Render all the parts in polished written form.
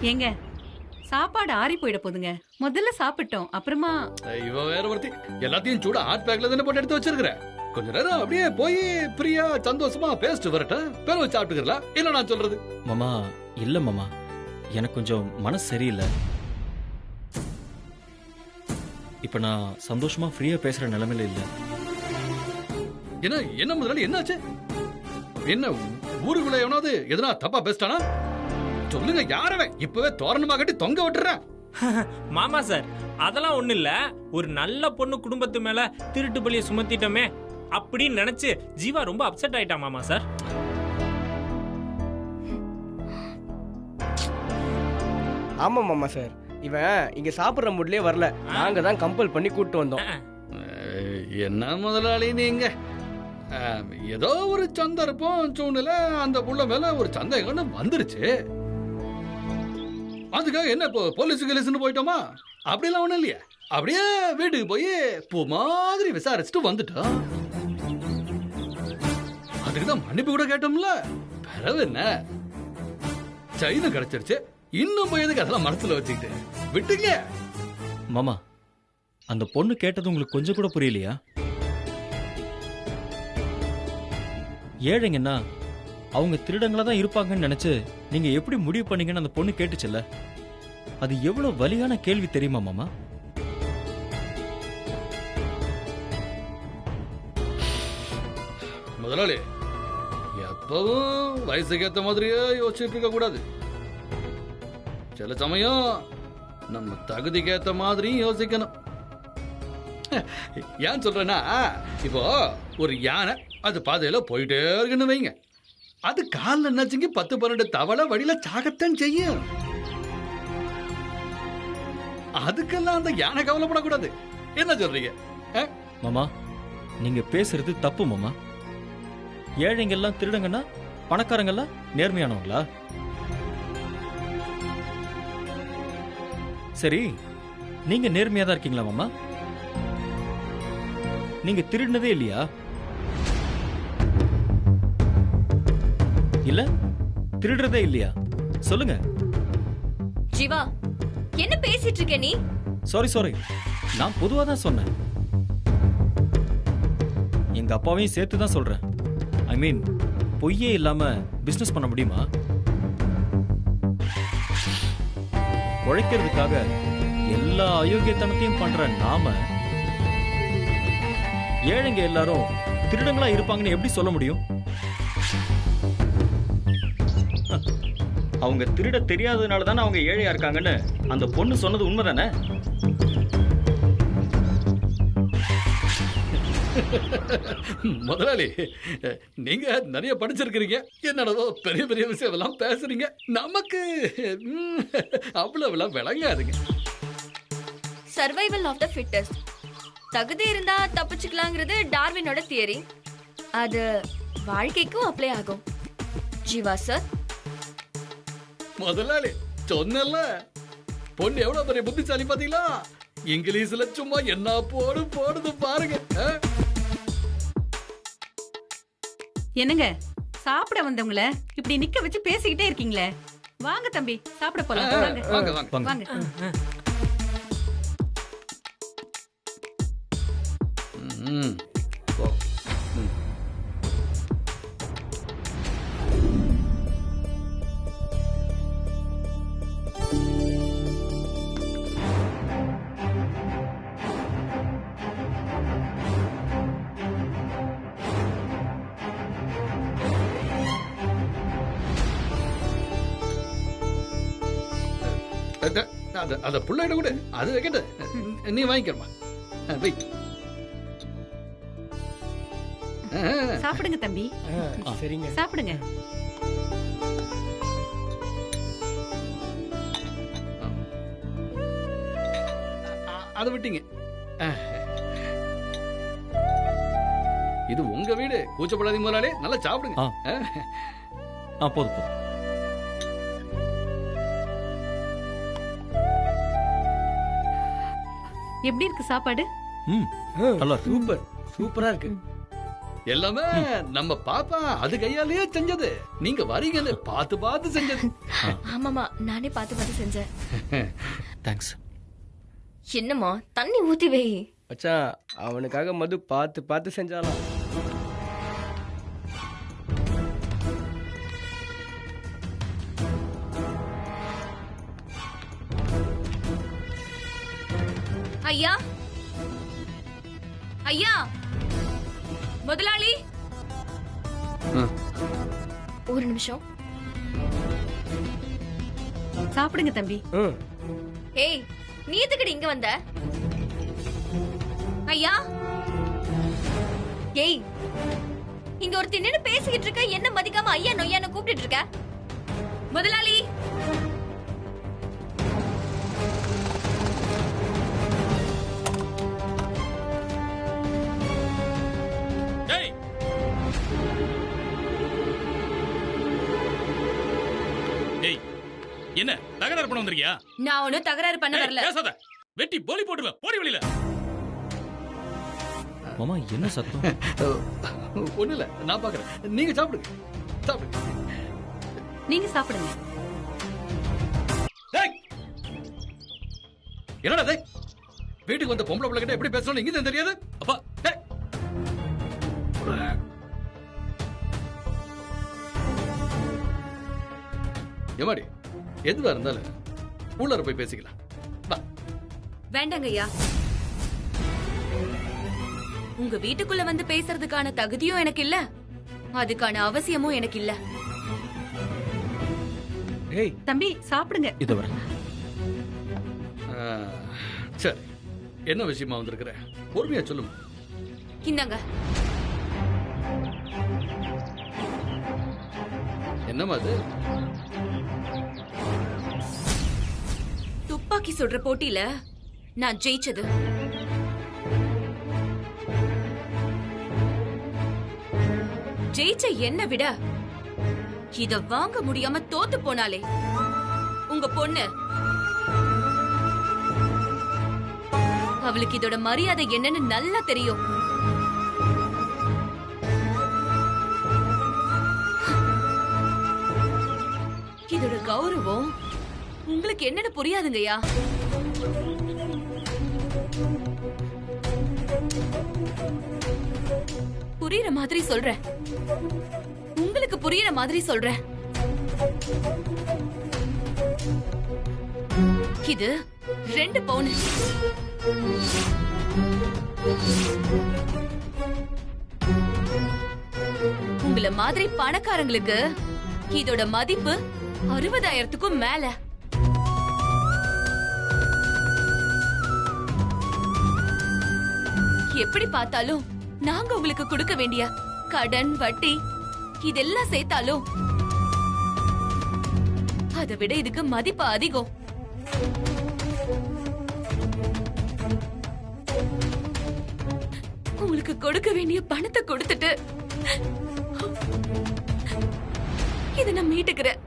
ஏங்க சாப்பாடு ஆறி போயிட போதுங்க. முதல்ல சாப்பிட்டோம், அப்புறமா. இவ வேற ஒருத்தி எல்லாத்தையும் சூட ஹாட் பேக்ல தானே போட்டு எடுத்து வச்சிருக்கிற. கொஞ்ச நேரம் அப்படியே போய் பிரியா சந்தோஷமா பேசிட்டு வரட்டும். பேர சாப்பிட்டுக்கலாம். என்ன நான் சொல்றது? மாமா இல்ல மாமா, எனக்கு கொஞ்சம் மனசு சரியில்லை. இப்ப நான் சந்தோஷமா ஃப்ரீயா பேசுற நிலைமையில இல்ல. என்ன என்ன முதலாளி என்னாச்சு? என்ன ஊருக்குள்ள எவனாவது எதனா தப்பா பேசிட்டானா? சொல்லுங்க, யாரவே இப்பவே தோரணமா கட்டி தொங்க விட்டுறேன். மாமா சார், அதெல்லாம் ஒண்ணு இல்ல. ஒரு நல்ல பொண்ணு குடும்பத்து மேல திருட்டு பழிய சுமத்திட்டோமே அப்படின்னு நினைச்சு ஜீவா ரொம்ப அப்செட் ஆயிட்டா மாமா சார். ஆமா மாமா சார், இவன் இங்க சாப்பிடுற மூட்லயே வரல. நாங்க தான் கம்பல் பண்ணி கூட்டு வந்தோம். என்ன முதலாளி நீங்க ஏதோ ஒரு சந்தர்ப்பம் சூழ்நிலை அந்த புள்ள மேல ஒரு சந்தேகம் வந்துருச்சு. அதுக்காக என்ன இப்போ போலீஸ் கிலீஸ்னு போயிட்டோமா? அப்படிலாம் ஒண்ணும் இல்லையா. அப்படியே வீட்டுக்கு போய் பூ மாதிரி விசாரிச்சுட்டு வந்துட்டோம். அதுக்குதான் மன்னிப்பு கூட கேட்டோம்ல. பிறகு என்ன, செயின் கிடைச்சிருச்சு. இன்னும் போய் எதுக்கு அதெல்லாம் மனசுல வச்சுக்கிட்டு விட்டுங்க. மாமா, அந்த பொண்ணு கேட்டது உங்களுக்கு கொஞ்சம் கூட புரியலையா? ஏழைங்கன்னா அவங்க திருடங்களா தான் இருப்பாங்கன்னு நினைச்சு நீங்க எப்படி முடிவு பண்ணீங்கன்னு அந்த பொண்ணு கேட்டுச்சுல்ல. அது எவ்வளவு வலியான கேள்வி தெரியுமா மாமா? முதலாளி, எப்பவும் வயசுக்கு ஏத்த மாதிரியே யோசிச்சுட்டு இருக்க கூடாது. சில சமயம் நம்ம தகுதிக்கு ஏத்த மாதிரியும் யோசிக்கணும். ஏன் சொல்றேன்னா, இப்போ ஒரு யானை அது பாதையில போயிட்டே இருக்குன்னு வைங்க. அது காலில் என்னாச்சுங்க 10-12 தவளை வழியில சாகத்தான் செய்யும். அதுக்கெல்லாம் அந்த யானை கவலைப்படக்கூடாது. என்ன சொல்றீங்க மாமா? நீங்க பேசுறது தப்பு மாமா. ஏழைங்க எல்லாம் திருடங்கன்னா பணக்காரங்க எல்லாம் நேர்மையானவங்களா? சரி, நீங்க நேர்மையா தான் இருக்கீங்களா மாமா? நீங்க திருடினதே இல்லையா? இல்ல திருடுறதே இல்லையா? சொல்லுங்க. ஜீவா, என்ன பேசிட்டு இருக்க நீ? சாரி, நான் பொதுவா தான் சொன்னேன். எங்க அப்பாவையும் சேர்த்து தான் சொல்றேன். ஐ மீன், பொய்யே இல்லாம பிசினஸ் பண்ண முடியுமா? உழைக்கிறதுக்காக எல்லா அயோக்கியத்தனத்தையும் பண்ற நாம ஏழைங்க எல்லாரும் திருடங்களா இருப்பாங்கன்னு எப்படி சொல்ல முடியும்? அவங்க திருட தெரியாததுனால தானே அவங்க ஏழையா இருக்காங்கன்னு அந்த பொண்ணு சொன்னது உண்மைதானே? முதலாளி, நீங்க நிறைய படிச்சிருக்கிறீங்க. என்னடோ பெரிய பெரிய விஷயம் எல்லாம் பேசுறீங்க. நமக்கு அவ்வளவு விளங்காதுங்க. Survival of the fittest. தகுதி இருந்தா தப்பிச்சுக்கலாங்கிறது டார்வினோட தியரி. அது வாழ்க்கைக்கும் அப்ளை ஆகும். ஜீவா சார், முதலாளி சொன்னல, பொண்ணு எவ்வளவு பெரிய புத்திசாலி பாத்தீங்களா? இங்கிலீஷ்ல சும்மா என்ன போடுது பாருங்க. என்னங்க, சாப்பிட வந்தவங்கள இப்படி நிக்க வச்சு பேசிக்கிட்டே இருக்கீங்களே. வாங்க தம்பி, சாப்பிட போலாம். வாங்க வாங்க வாங்க. அத புள்ளையிட கூட அது வைக்கட்டு. நீ வாங்கிக்கிறமா, வை. சாப்பிடுங்க தம்பி. சரிங்க, சாப்பிடுங்க. அதை விட்டீங்க. இது உங்க வீடு, கூச்சப்படாதீங்க முதலாளி. நல்லா சாப்பிடுங்க. போதும். எப்படி இருக்கு சாப்பாடு? நல்லா சூப்பரா இருக்கு. எல்லாமே நம்ம பாப்பா அது கையாலேயே செஞ்சது. நீங்க வரீங்கன்னு பார்த்து பார்த்து செஞ்சது. ஆமாமா, நானே பார்த்து பார்த்து செஞ்சேன். தேங்க்ஸ். என்னம்மா தண்ணி ஊத்தி வை. மச்சான் அவனுக்காக மது பார்த்து பார்த்து செஞ்சாலாம். ஐயா ஐயா, முதலாளி ஒரு நிமிஷம். சாப்பிடுங்க தம்பி. ம் ஏய், நீ எதுக்குடி இங்க வந்த? ஐயா, ஏய், இங்க ஒரு நின்னு பேசிக்கிட்டு இருக்க, என்ன மதிக்காம ஐயா நொய்யான்னு கூப்பிட்டு இருக்க? முதலாளி, என்ன தகராறு பண்ண வந்திருக்கியா? நான் ஒன்னும் தகராறு பண்ண வரல. பேசாத, வெட்டி போலி போட்டுருவேன். போடி வெளியில. மாமா என்ன சத்தம்? ஒண்ணு இல்ல, நான் பாக்குறேன். நீங்க சாப்பிடுங்க, சாப்பிடுங்க. நீங்க சாப்பிடுங்க. என்னடா டேய், வீட்டுக்கு வந்த பொம்பளை பிள்ளை கிட்ட எப்படி பேசணும் இங்க தான் தெரியாது? அப்பா டேய், எமாடி எதுவா இருந்தாலும் உள்ளார போய் பேசிக்கலாம். வேண்டாங்க ஐயா, உங்க வீட்டுக்குள்ள வந்து பேசுறதுக்கான தகுதியும் எனக்கு இல்ல, அதுக்கான அவசியமும் எனக்கு இல்ல. ஏய் தம்பி சாப்பிடுங்க. இது வர சரி, என்ன விஷயமா வந்திருக்கிற? பொறுமையா சொல்லுங்க. இந்தாங்க. என்னமா அது? துப்பாக்கி சுடுற போட்டியில நான் ஜெயிச்சது. ஜெயிச்ச என்ன விட இத வாங்க முடியாம தோத்து போனாலே உங்க பொண்ணு, அவளுக்கு இதோட மரியாதை என்னன்னு நல்லா தெரியும். இதோட கௌரவம் உங்களுக்கு என்னன்னு புரியாதுங்கய்யா. புரியுற மாதிரி சொல்றேன், உங்களுக்கு புரியுற மாதிரி சொல்றேன். இது 2 பவுன். உங்கள மாதிரி பணக்காரங்களுக்கு இதோட மதிப்பு 60,000க்கும் மேல. எப்படி பார்த்தாலும் நாங்க உங்களுக்கு கொடுக்க வேண்டிய கடன், வட்டி இதெல்லாம் சேர்த்தாலும் அதை விட இதுக்கு மதிப்பு அதிகம். உங்களுக்கு கொடுக்க வேண்டிய பணத்தை கொடுத்துட்டு இதை நான் மீட்டுக்கிறேன்.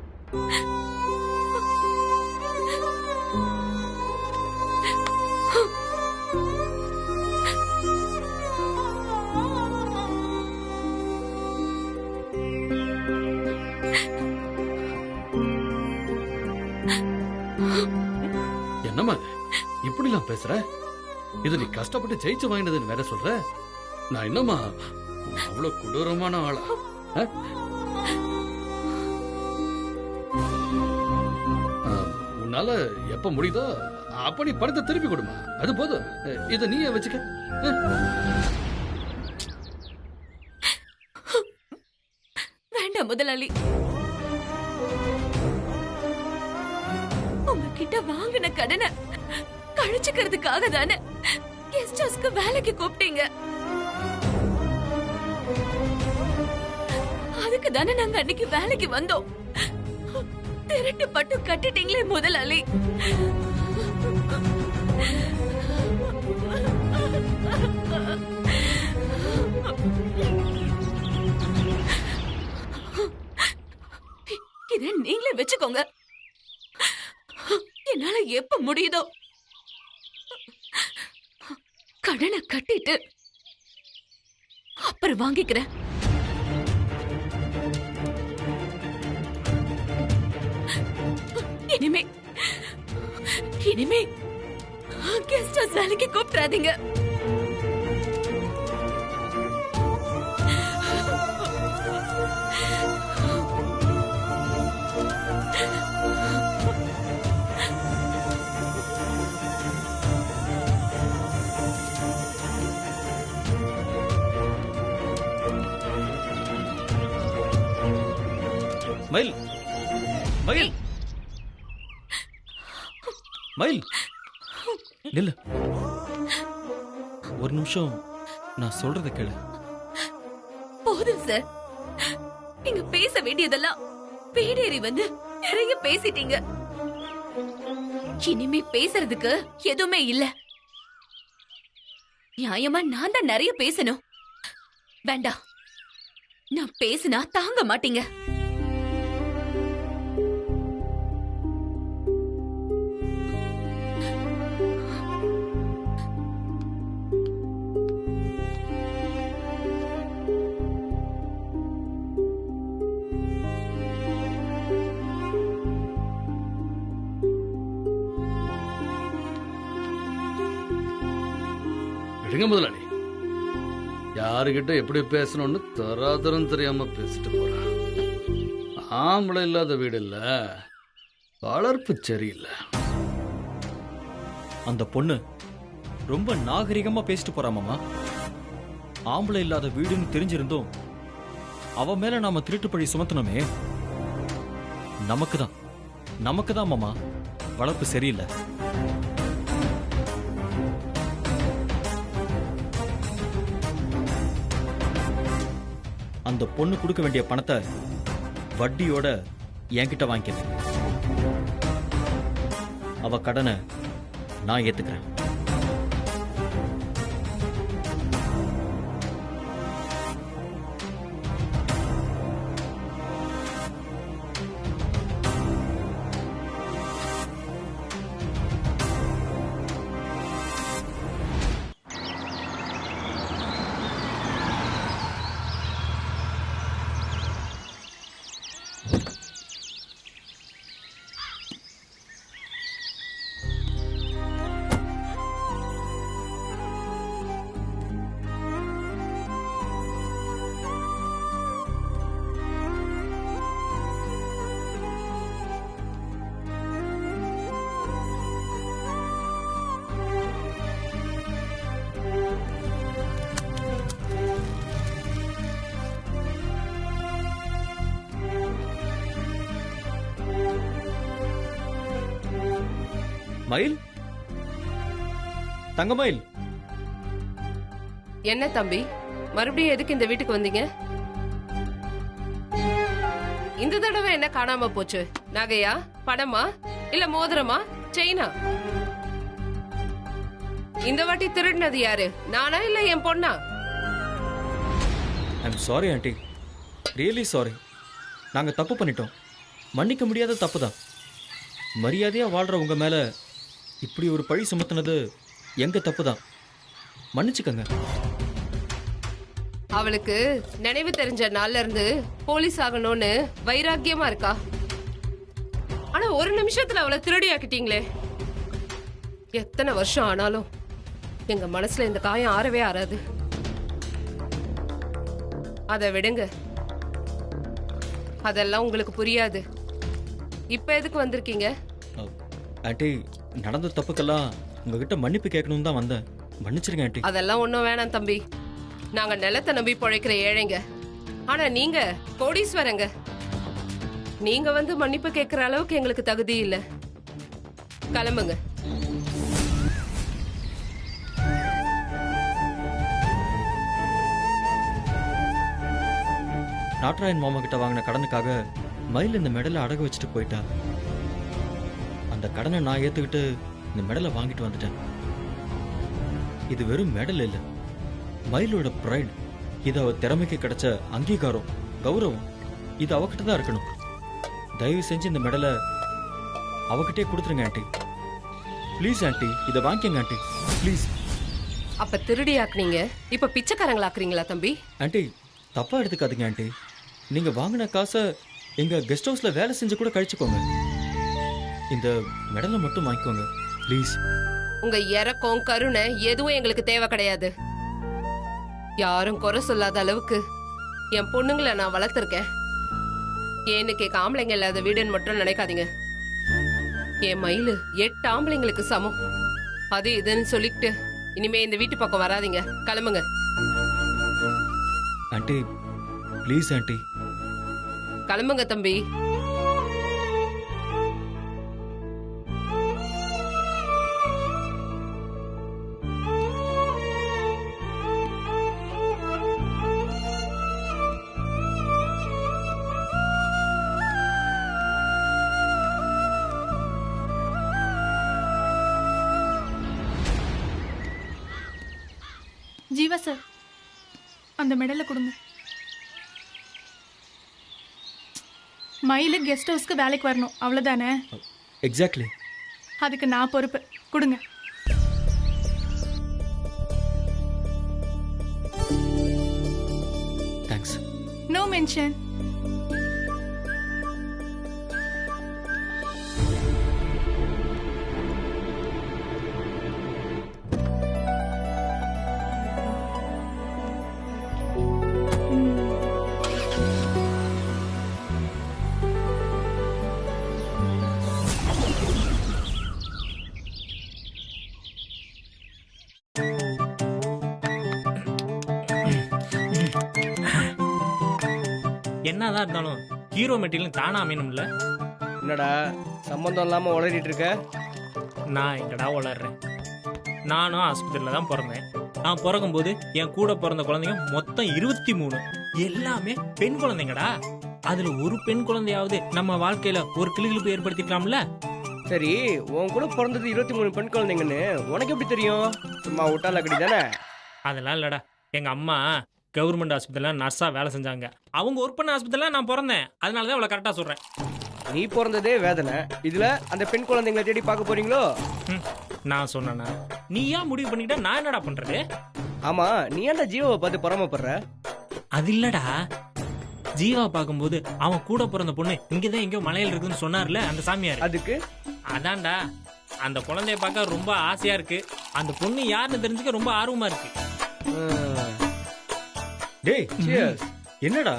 என்னம்மா இப்படி எல்லாம் பேசுற? இது நீ கஷ்டப்பட்டு ஜெயிச்சு வாங்கினதுன்னு வேற சொல்ற? நான் என்னம்மா அவ்வளவு கொடூரமான ஆளா? உன்னால எப்ப முடியுதோ அப்ப நீ பணத்தை திருப்பி கொடுமா, அது போதும். இத நீயே வச்சுக்க. வேண்டாம் முதலாளி, உங்ககிட்ட வாங்கின கடனை கழிச்சுக்கிறதுக்காக தானே கெஸ்ட் ஹவுஸ்க்கு வேலைக்கு கூப்பிட்டீங்க. அதுக்கு தானே நாங்க அன்னைக்கு வேலைக்கு வந்தோம். திருட்டு பட்டு கட்டிட்டீங்களே முதலாளி. இதை நீங்களே வச்சுக்கோங்க. என்னால எப்ப முடியுதோ கடனை கட்டிட்டு அப்ப அப்புறம் வாங்கிக்கிறேன். இனிமே இனிமே கெஸ்ட் ஹவுஸ் வேலைக்கு கூப்பிடாதீங்க. மயில் மயில் மயில் நில்லு. ஒரு நிமிஷம் நான் சொல்றத கேளு. போதும் சார், நீங்க பேச வேண்டியதெல்லாம் பேடேறி வந்து நிறைய பேசிட்டீங்க. இனிமே பேசுறதுக்கு எதுவுமே இல்ல. நியாயமா நான் தான் நிறைய பேசணும். வேண்டாம், நான் பேசினா தாங்க மாட்டீங்க. விடுங்க முதலாளி. யாருகிட்ட எப்படி பேசணும்னு தராதரம் தெரியாம பேசிட்டு போறான். ஆம்பளை இல்லாத வீடு இல்ல, வளர்ப்பு சரியில்லை. அந்த பொண்ணு ரொம்ப நாகரிகமா பேசிட்டு போறா மாமா. ஆம்பளை இல்லாத வீடுன்னு தெரிஞ்சிருந்தோம் அவ மேல நாம திருட்டு பழி சுமத்தணுமே. நமக்கு தான் மாமா வளர்ப்பு சரியில்லை. அந்த பொண்ணு கொடுக்க வேண்டிய பணத்தை வட்டியோட என்கிட்ட வாங்கிக்கிறேன். அவ கடனை நான் ஏத்துக்கிறேன். மயில், தங்கமயில். என்ன தம்பி, மறுபடியும் எதுக்கு இந்த வீட்டுக்கு வந்தீங்க? இந்த தடவை என்ன காணாம போச்சு? நகையா, பணமா, இல்ல மோதிரமா, செயினா? இந்த வாட்டி திருடினது யாரு, நானா இல்ல என் பொண்ணா? I'm sorry aunty, really sorry. நாங்க தப்பு பண்ணிட்டோம். மன்னிக்க முடியாத தப்பு தான். மரியாதையா வாழ்ற உங்க மேல இப்படி ஒரு பழி சுமத்துனது எங்க தப்பு தான். மன்னிச்சுக்கங்க. அவளுக்கு நினைவு தெரிஞ்ச நாள்ல இருந்து போலீஸ் ஆகணும்னு வைராக்கியமா இருக்கா. ஆனா ஒரு நிமிஷத்துல அவளை திருடி ஆக்கிட்டீங்களே. எத்தனை வருஷம் ஆனாலும் எங்க மனசுல இந்த காயம் ஆறவே ஆறாது. அதை விடுங்க, அதெல்லாம் உங்களுக்கு புரியாது. இப்ப எதுக்கு வந்திருக்கீங்க? ஆண்டி, நடந்த தப்புக்கெல்லாம் உங்ககிட்ட மன்னிப்பு கேட்கணும் தான் வந்தேன். மன்னிச்சிருங்க ஆண்டி. அதெல்லாம் ஒண்ணும் வேணாம் தம்பி. நாங்க நிலத்தை நம்பி பிழைக்கிற ஏழைங்க. ஆனா நீங்க கோடீஸ்வரங்க. நீங்க வந்து மன்னிப்பு கேட்கிற அளவுக்கு எங்களுக்கு தகுதி இல்ல. கிளம்புங்க. நாட்ராயன் மாமா கிட்ட வாங்கின கடனுக்காக மயில் இந்த மெடலை அடகு வச்சுட்டு போயிட்டா. அந்த கடனை நான் ஏத்துக்கிட்டு இந்த மெடலை வாங்கிட்டு வந்துட்டேன். இது வெறும் மெடல் இல்ல, மயிலோட பிரைட். இது அவ திறமைக்கு கிடைச்ச அங்கீகாரம், கௌரவம். இது அவகிட்ட தான் இருக்கணும். தயவு செஞ்சு இந்த மெடலை அவகிட்டே கொடுத்துருங்க ஆண்டி. ப்ளீஸ் ஆண்டி, இதை வாங்கிக்கங்க ஆண்டி, ப்ளீஸ். அப்ப திருடியாக்குனீங்க இப்ப பிச்சைக்காரங்களாக்குறீங்களா தம்பி? ஆண்டி தப்பா எடுத்துக்காதீங்க ஆண்டி. நீங்க வாங்கின காசை எங்க கெஸ்ட் ஹவுஸ்ல வேலை செஞ்சு கூட கழிச்சுக்கோங்க. இந்த மெடலை மட்டும் வாங்கிக்கோங்க ப்ளீஸ். உங்க இறக்கம் கருணை எதுவும் எங்களுக்கு தேவை கிடையாது. யாரும் குறை சொல்லாத அளவுக்கு என் பொண்ணுங்களை நான் வளர்த்துருக்கேன். ஏன்னு கேட்க ஆம்பளைங்க இல்லாத வீடுன்னு மட்டும் நினைக்காதீங்க. என் மயிலு 8 ஆம்பளைங்களுக்கு சமம். அது இதுன்னு சொல்லிக்கிட்டு இனிமே இந்த வீட்டு பக்கம் வராதீங்க, கிளம்புங்க. Aunty please aunty. கிளம்புங்க தம்பி. ஜீவா சார், அந்த மெடலை கொடுங்க. மயிலு கெஸ்ட் ஹவுஸ்க்கு வேலைக்கு வரணும், அவ்வளோதானே? எக்ஸாக்ட்லி. அதுக்கு நான் பொறுப்பு. கொடுங்க. தேங்க்ஸ். No mention. என்னதான் இருந்தாலும் ஹீரோ மெட்டீரியல் தானா அமையணும்ல. என்னடா சம்பந்தம் இல்லாம உளறிட்டு இருக்க? நான் எங்கடா வளர்றேன்? நானும் ஆஸ்பத்திரியில தான் பிறந்தேன். நான் பிறக்கும்போது என் கூட பிறந்த குழந்தைங்க மொத்தம் 23, எல்லாமே பெண் குழந்தைங்கடா. அதுல ஒரு பெண் குழந்தையாவது நம்ம வாழ்க்கையில ஒரு கிளுகிழுப்பு ஏற்படுத்திக்கலாம்ல. சரி, உன் கூட பிறந்தது 23 பெண் குழந்தைங்கன்னு உனக்கு எப்படி தெரியும்? சும்மா விட்டால கடி தானே? அதெல்லாம் இல்லடா, எங்க அம்மா கவர்மெண்ட் ஆஸ்பத்திரியில நர்ஸா வேலை செஞ்சாங்க. அவங்க ஒர்க் பண்ண ஆஸ்பத்திரியில நான் பிறந்தேன். அதனாலதான் அவளை கரெக்டா சொல்றேன். நீ பிறந்ததே வேதனை, இதுல அந்த பெண் குழந்தைங்களை தேடி பார்க்க போறீங்களோ? நான் சொன்னா நீ ஏன் முடிவு பண்ணிக்கிட்ட? நான் என்னடா பண்றது? ஆமா, நீ ஏன்டா ஜீவாவை பார்த்து பொறாமப்படுற? அது இல்லடா, ஜீவா பார்க்கும்போது அவன் கூட பிறந்த பொண்ணு இங்கதான் எங்கயோ மலையில இருக்குன்னு சொன்னார்ல அந்த சாமியார். அதுக்கு அதான்டா, அந்த குழந்தைய பார்க்க ரொம்ப ஆசையா இருக்கு. அந்த பொண்ணு யாருன்னு தெரிஞ்சுக்க ரொம்ப ஆர்வமா இருக்கு. டேய் என்னடா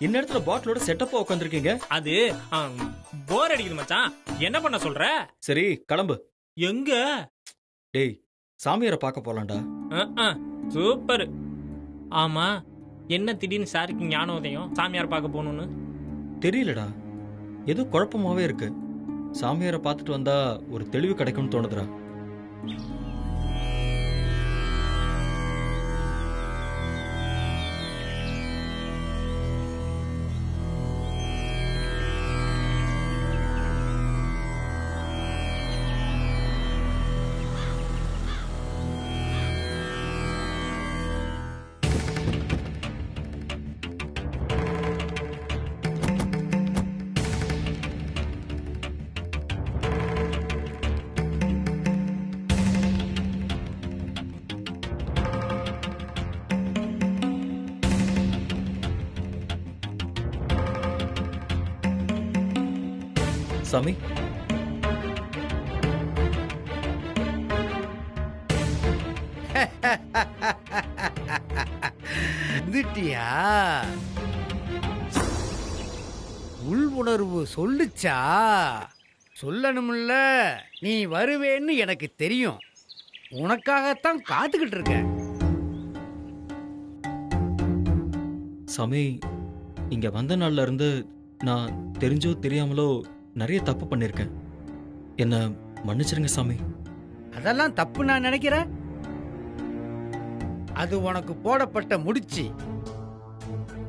இந்நேரத்துல பாட்டிலோட செட்டப்பா உட்காந்துருக்கீங்க? அது போர் அடிக்குது மச்சான். என்ன பண்ண சொல்ற? சரி கிளம்பு. எங்க? டேய் சாமியாரை பார்க்க போலாம்டா. சூப்பர். ஆமா, என்ன திடீர்னு சாருக்கு ஞானோதயம் சாமியார் பார்க்க போகணும்னு? தெரியலடா, ஏதோ குழப்பமாவே இருக்கு. சாமியாரை பார்த்துட்டு வந்தா ஒரு தெளிவு கிடைக்கும்னு தோணுதுடா. சாமி, வந்துட்டியா? உள் உணர்வு சொல்லுச்சா? சொல்லணும்ல, நீ வருவேன்னு எனக்கு தெரியும். உனக்காகத்தான் காத்துக்கிட்டு இருக்கேன். சாமி, இங்க வந்த நாள்ல இருந்து நான் தெரிஞ்சோ தெரியாமலோ நிறைய தப்பு பண்ணிருக்கேன். என்ன மன்னிச்சிருங்க சாமி. அதெல்லாம் தப்பு நான் நினைக்கிறேன். அது உனக்கு போடப்பட்ட முடிச்சு.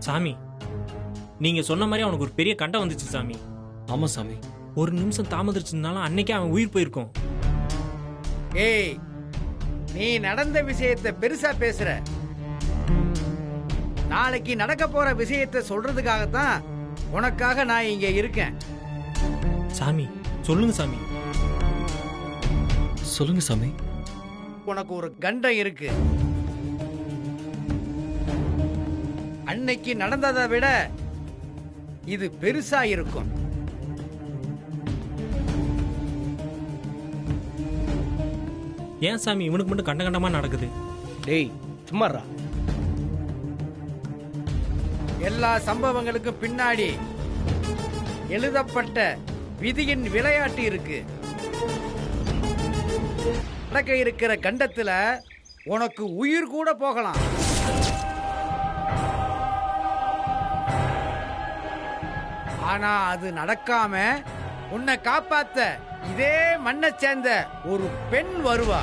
சாமி, நீங்க சொன்ன மாதிரி அவனுக்கு ஒரு பெரிய கண்டம் வந்துச்சு சாமி. ஆமா சாமி, ஒரு நிமிஷம் தாமதிச்சிருந்தாலும் அன்னைக்கே அவன் உயிர் போயிருக்கும். ஏய், நீ நடந்த விஷயத்தை பெருசா பேசுற. நாளைக்கு நடக்க போற விஷயத்தை சொல்றதுக்காகத்தான் உனக்காக நான் இங்க இருக்கேன். சாமி சொல்லுங்க சாமி. சொல்லுங்க சாமி. உனக்கு ஒரு கண்டம் இருக்கு. அன்னைக்கு நடந்ததை விட இது பெருசா இருக்கும். ஏன் சாமி இவனுக்கு மட்டும் கண்ட கண்டமா நடக்குது? டேய் சும்மாறா. எல்லா சம்பவங்களுக்கும் பின்னாடி எழுதப்பட்ட விதியின் விளையாட்டு இருக்கு. நடக்க இருக்கிற கண்டத்துல உனக்கு உயிர் கூட போகலாம். ஆனா அது நடக்காம உன்னை காப்பாத்த இதே மண்ணை சேர்ந்த ஒரு பெண் வருவா.